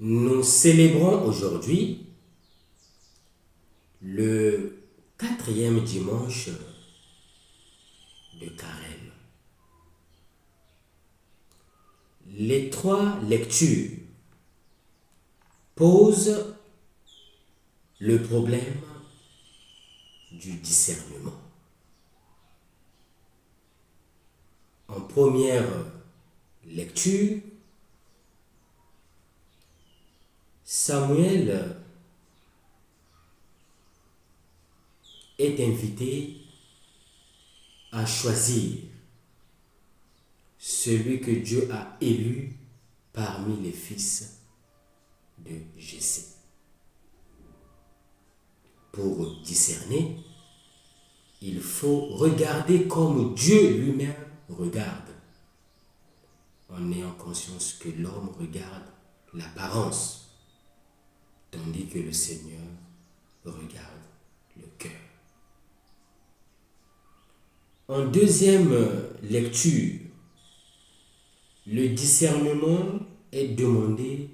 Nous célébrons aujourd'hui le quatrième dimanche de Carême. Les trois lectures posent le problème du discernement. En première lecture, Samuel est invité à choisir celui que Dieu a élu parmi les fils de Jessé. Pour discerner, il faut regarder comme Dieu lui-même regarde, en ayant conscience que l'homme regarde l'apparence, tandis que le Seigneur regarde le cœur. En deuxième lecture, le discernement est demandé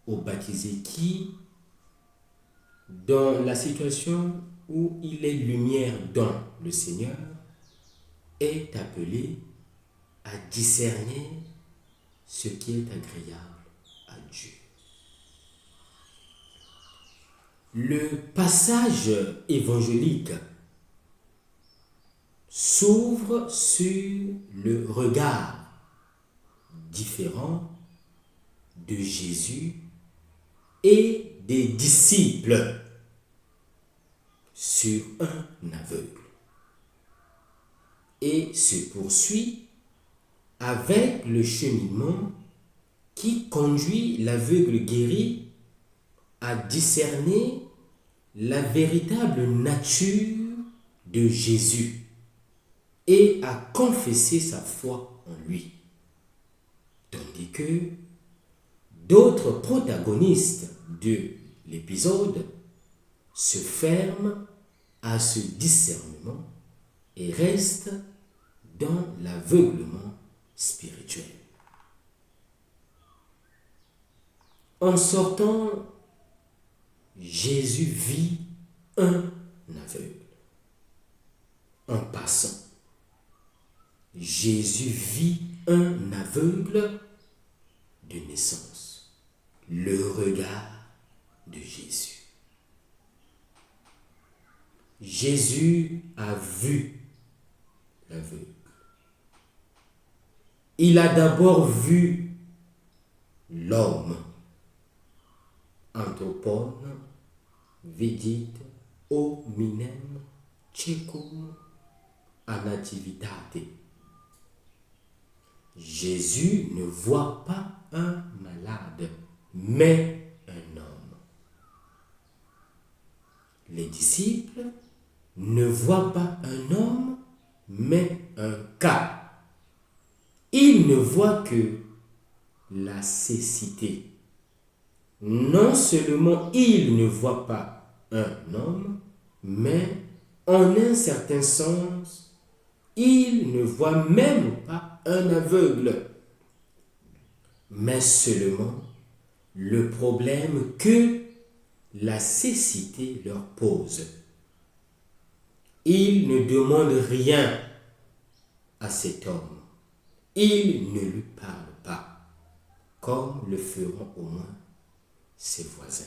au baptisé qui, dans la situation où il est lumière dans le Seigneur, est appelé à discerner ce qui est agréable à Dieu. Le passage évangélique s'ouvre sur le regard différent de Jésus et des disciples sur un aveugle et se poursuit avec le cheminement qui conduit l'aveugle guéri à discerner la véritable nature de Jésus et à confesser sa foi en lui. Tandis que d'autres protagonistes de l'épisode se ferment à ce discernement et restent dans l'aveuglement spirituel. En sortant, Jésus vit un aveugle. En passant, Jésus vit un aveugle de naissance. Le regard de Jésus. Jésus a vu l'aveugle. Il a d'abord vu l'homme. Anthropon vidit hominem cecum anativitate. Jésus ne voit pas un malade, mais un homme. Les disciples ne voient pas un homme, mais un cas. Ils ne voient que la cécité. Non seulement ils ne voient pas un homme, mais en un certain sens, ils ne voient même pas un aveugle, mais seulement le problème que la cécité leur pose. Ils ne demandent rien à cet homme. Ils ne lui parlent pas, comme le feront au moins ses voisins.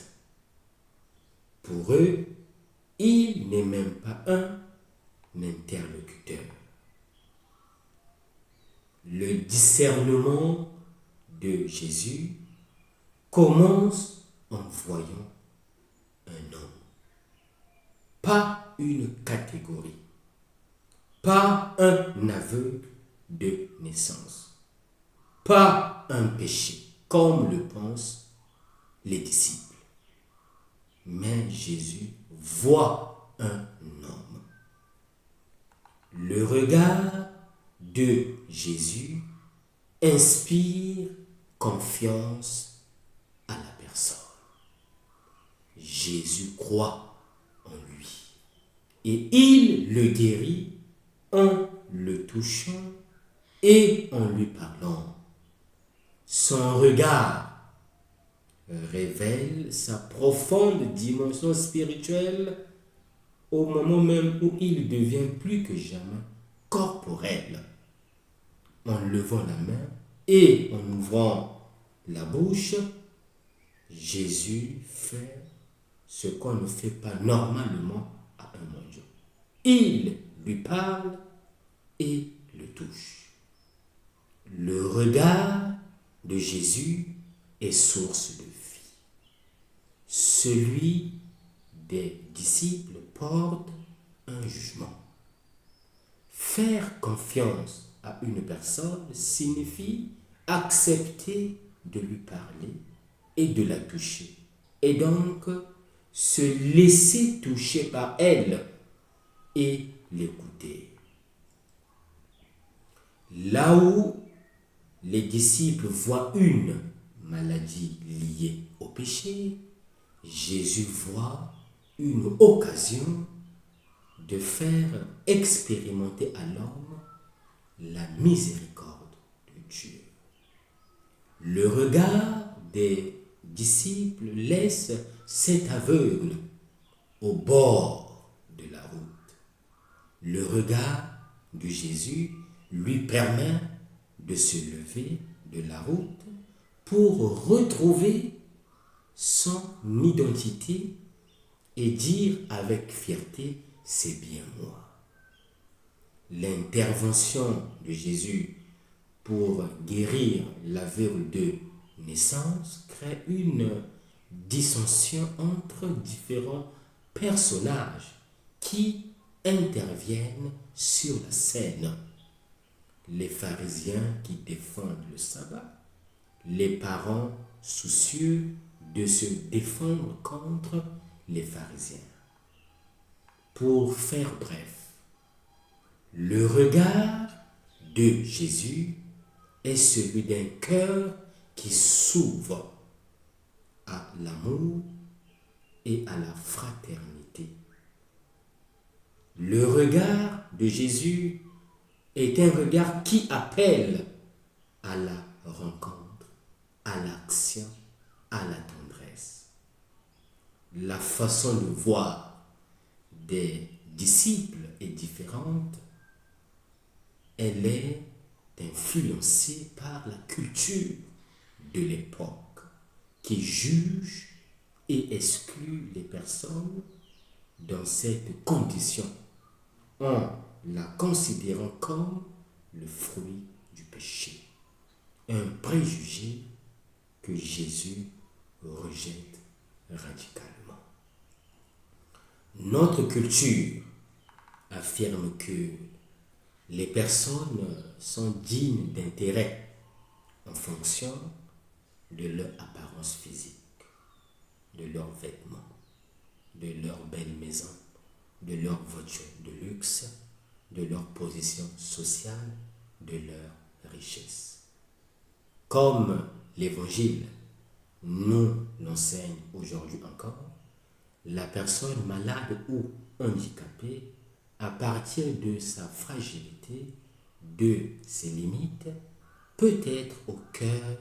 Pour eux, il n'est même pas un interlocuteur. Le discernement de Jésus commence en voyant un homme. Pas une catégorie. Pas un aveugle de naissance. Pas un péché, comme le pensent les disciples. Mais Jésus voit un homme. Le regard de Jésus inspire confiance à la personne. Jésus croit en lui et il le guérit en le touchant et en lui parlant. Son regard révèle sa profonde dimension spirituelle au moment même où il devient plus que jamais corporel. En levant la main et en ouvrant la bouche, Jésus fait ce qu'on ne fait pas normalement à un mendiant. Il lui parle et le touche. Le regard de Jésus est source de vie. Celui des disciples porte un jugement. Faire confiance à une personne signifie accepter de lui parler et de la toucher. Et donc, se laisser toucher par elle et l'écouter. Là où les disciples voient une maladie liée au péché, Jésus voit une occasion de faire expérimenter à l'homme la miséricorde de Dieu. Le regard des disciples laisse cet aveugle au bord de la route. Le regard de Jésus lui permet de se lever de la route pour retrouver son identité et dire avec fierté, c'est bien moi. L'intervention de Jésus pour guérir l'aveugle de naissance crée une dissension entre différents personnages qui interviennent sur la scène. Les pharisiens qui défendent le sabbat, les parents soucieux de se défendre contre les pharisiens. Pour faire bref, le regard de Jésus est celui d'un cœur qui s'ouvre à l'amour et à la fraternité. Le regard de Jésus est un regard qui appelle à la rencontre, à l'action, à la tendresse. La façon de voir des disciples est différente. Elle est influencée par la culture de l'époque qui juge et exclut les personnes dans cette condition en la considérant comme le fruit du péché. Un préjugé que Jésus rejette radicalement. Notre culture affirme que les personnes sont dignes d'intérêt en fonction de leur apparence physique, de leurs vêtements, de leur belle maison, de leur voiture de luxe, de leur position sociale, de leur richesse. Comme l'Évangile nous l'enseigne aujourd'hui encore, la personne malade ou handicapée, à partir de sa fragilité, de ses limites, peut être au cœur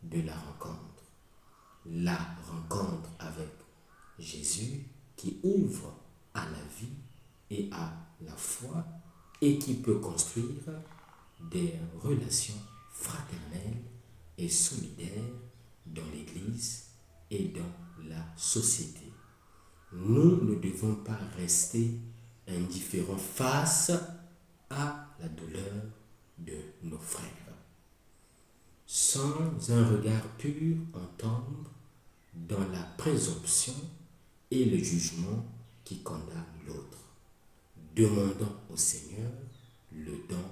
de la rencontre. La rencontre avec Jésus qui ouvre à la vie et à la foi et qui peut construire des relations fraternelles et solidaires dans l'Église et dans la société. Nous ne devons pas rester indifférents face à la douleur de nos frères. Sans un regard pur, on tombe dans la présomption et le jugement qui condamne l'autre. Demandons au Seigneur le don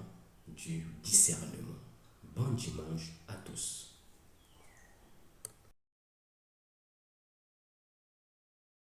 du discernement. Bon dimanche à tous.